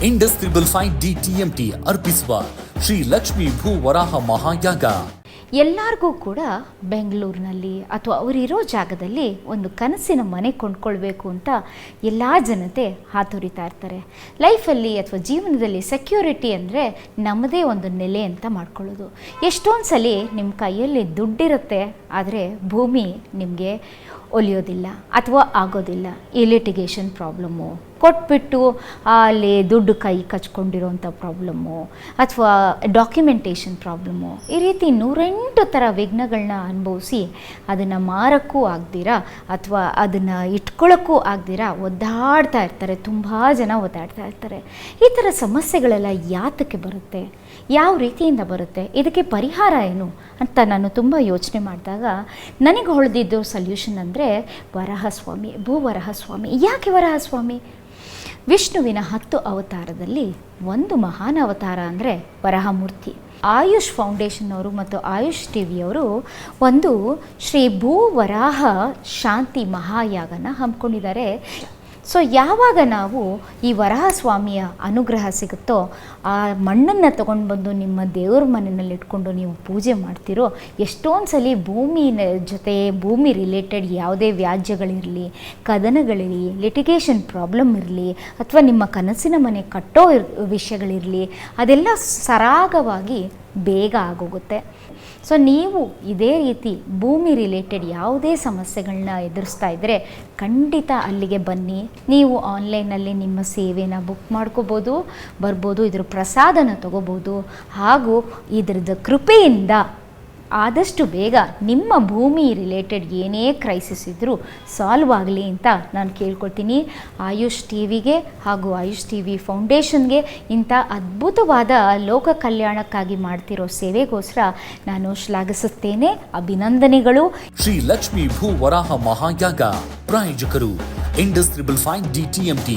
Indus 555 DTMT ಅರ್ಪಿಸುವ ಶ್ರೀ ಲಕ್ಷ್ಮೀ ಭೂ ವರಾಹ ಮಹಾಯಾಗ. ಎಲ್ಲರಿಗೂ ಕೂಡ ಬೆಂಗಳೂರಿನಲ್ಲಿ ಅಥವಾ ಅವರಿರೋ ಜಾಗದಲ್ಲಿ ಒಂದು ಕನಸಿನ ಮನೆ ಕೊಂಡ್ಕೊಳ್ಬೇಕು ಅಂತ ಎಲ್ಲ ಜನತೆ ಹಾತೊರಿತಾ ಇರ್ತಾರೆ. ಲೈಫಲ್ಲಿ ಅಥವಾ ಜೀವನದಲ್ಲಿ ಸೆಕ್ಯೂರಿಟಿ ಅಂದರೆ ನಮ್ಮದೇ ಒಂದು ನೆಲೆ ಅಂತ ಮಾಡ್ಕೊಳ್ಳೋದು. ಎಷ್ಟೊಂದು ಸಲ ನಿಮ್ಮ ಕೈಯಲ್ಲಿ ದುಡ್ಡಿರುತ್ತೆ, ಆದರೆ ಭೂಮಿ ನಿಮಗೆ ಒಲಿಯೋದಿಲ್ಲ ಅಥವಾ ಆಗೋದಿಲ್ಲ. ಈ ಲಿಟಿಗೇಷನ್ ಪ್ರಾಬ್ಲಮ್ಮು, ಕೊಟ್ಬಿಟ್ಟು ಅಲ್ಲಿ ದುಡ್ಡು ಕೈ ಕಚ್ಕೊಂಡಿರೋಂಥ ಪ್ರಾಬ್ಲಮ್ಮು, ಅಥವಾ ಡಾಕ್ಯುಮೆಂಟೇಷನ್ ಪ್ರಾಬ್ಲಮ್ಮು, ಈ ರೀತಿ 108 ಥರ ವಿಘ್ನಗಳನ್ನ ಅನುಭವಿಸಿ ಅದನ್ನು ಮಾರಕ್ಕೂ ಆಗ್ದಿರಾ ಅಥವಾ ಅದನ್ನು ಇಟ್ಕೊಳ್ಳೋಕ್ಕೂ ಆಗ್ದಿರಾ ಒದ್ದಾಡ್ತಾ ಇರ್ತಾರೆ. ತುಂಬ ಜನ ಒದ್ದಾಡ್ತಾ ಇರ್ತಾರೆ. ಈ ಥರ ಸಮಸ್ಯೆಗಳೆಲ್ಲ ಯಾತಕ್ಕೆ ಬರುತ್ತೆ, ಯಾವ ರೀತಿಯಿಂದ ಬರುತ್ತೆ, ಇದಕ್ಕೆ ಪರಿಹಾರ ಏನು ಅಂತ ನಾನು ತುಂಬ ಯೋಚನೆ ಮಾಡಿದಾಗ ನನಗೆ ಹೊಳೆದಿದ್ದು ಸೊಲ್ಯೂಷನ್ ಅಂದರೆ ವರಾಹಸ್ವಾಮಿ, ಭೂವರಾಹಸ್ವಾಮಿ. ಯಾಕೆ ವರಾಹಸ್ವಾಮಿ? ವಿಷ್ಣುವಿನ 10 ಅವತಾರದಲ್ಲಿ ಒಂದು ಮಹಾನ್ ಅವತಾರ ಅಂದರೆ ವರಾಹಮೂರ್ತಿ. ಆಯುಷ್ ಫೌಂಡೇಶನ್ ಅವರು ಮತ್ತು ಆಯುಷ್ ಟಿವಿಯವರು ಒಂದು ಶ್ರೀ ಭೂವರಾಹ ಶಾಂತಿ ಮಹಾಯಾಗನ ಹಮ್ಮಿಕೊಂಡಿದ್ದಾರೆ. ಸೊ ಯಾವಾಗ ನಾವು ಈ ವರಾಹಸ್ವಾಮಿಯ ಅನುಗ್ರಹ ಸಿಗುತ್ತೋ, ಆ ಮಣ್ಣನ್ನು ತೊಗೊಂಡು ಬಂದು ನಿಮ್ಮ ದೇವ್ರ ಮನೆಯಲ್ಲಿ ಇಟ್ಕೊಂಡು ನೀವು ಪೂಜೆ ಮಾಡ್ತಿರೋ, ಎಷ್ಟೊಂದು ಸಲ ಭೂಮಿ ಜೊತೆ ಭೂಮಿ ರಿಲೇಟೆಡ್ ಯಾವುದೇ ವ್ಯಾಜ್ಯಗಳಿರಲಿ, ಕದನಗಳಿರಲಿ, ಲಿಟಿಗೇಷನ್ ಪ್ರಾಬ್ಲಮ್ ಇರಲಿ, ಅಥವಾ ನಿಮ್ಮ ಕನಸಿನ ಮನೆ ಕಟ್ಟೋ ವಿಷಯಗಳಿರಲಿ, ಅದೆಲ್ಲ ಸರಾಗವಾಗಿ ಬೇಗ ಆಗೋಗುತ್ತೆ. ಸೊ ನೀವು ಇದೇ ರೀತಿ ಭೂಮಿ ರಿಲೇಟೆಡ್ ಯಾವುದೇ ಸಮಸ್ಯೆಗಳನ್ನ ಎದುರಿಸ್ತಾ ಇದ್ದರೆ ಖಂಡಿತ ಅಲ್ಲಿಗೆ ಬನ್ನಿ. ನೀವು ಆನ್ಲೈನಲ್ಲಿ ನಿಮ್ಮ ಸೇವೆನ ಬುಕ್ ಮಾಡ್ಕೋಬೋದು, ಬರ್ಬೋದು, ಇದ್ರ ಪ್ರಸಾದನ ತಗೋಬೋದು. ಹಾಗೂ ಇದರದ ಕೃಪೆಯಿಂದ ಆದಷ್ಟು ಬೇಗ ನಿಮ್ಮ ಭೂಮಿ ರಿಲೇಟೆಡ್ ಏನೇ ಕ್ರೈಸಿಸ್ ಇದ್ದರೂ ಸಾಲ್ವ್ ಆಗಲಿ ಅಂತ ನಾನು ಕೇಳ್ಕೊಳ್ತೀನಿ. ಆಯುಷ್ ಟಿವಿಗೆ ಹಾಗೂ ಆಯುಷ್ ಟಿವಿ ಫೌಂಡೇಶನ್ಗೆ ಇಂಥ ಅದ್ಭುತವಾದ ಲೋಕ ಕಲ್ಯಾಣಕ್ಕಾಗಿ ಮಾಡ್ತಿರೋ ಸೇವೆಗೋಸ್ಕರ ನಾನು ಶ್ಲಾಘಿಸುತ್ತೇನೆ. ಅಭಿನಂದನೆಗಳು. ಶ್ರೀ ಲಕ್ಷ್ಮೀ ಭೂ ವರಾಹ ಮಹಾಯಾಗ ಪ್ರಾಯೋಜಕರು ಇಂಡಸ್ 555 DTMT.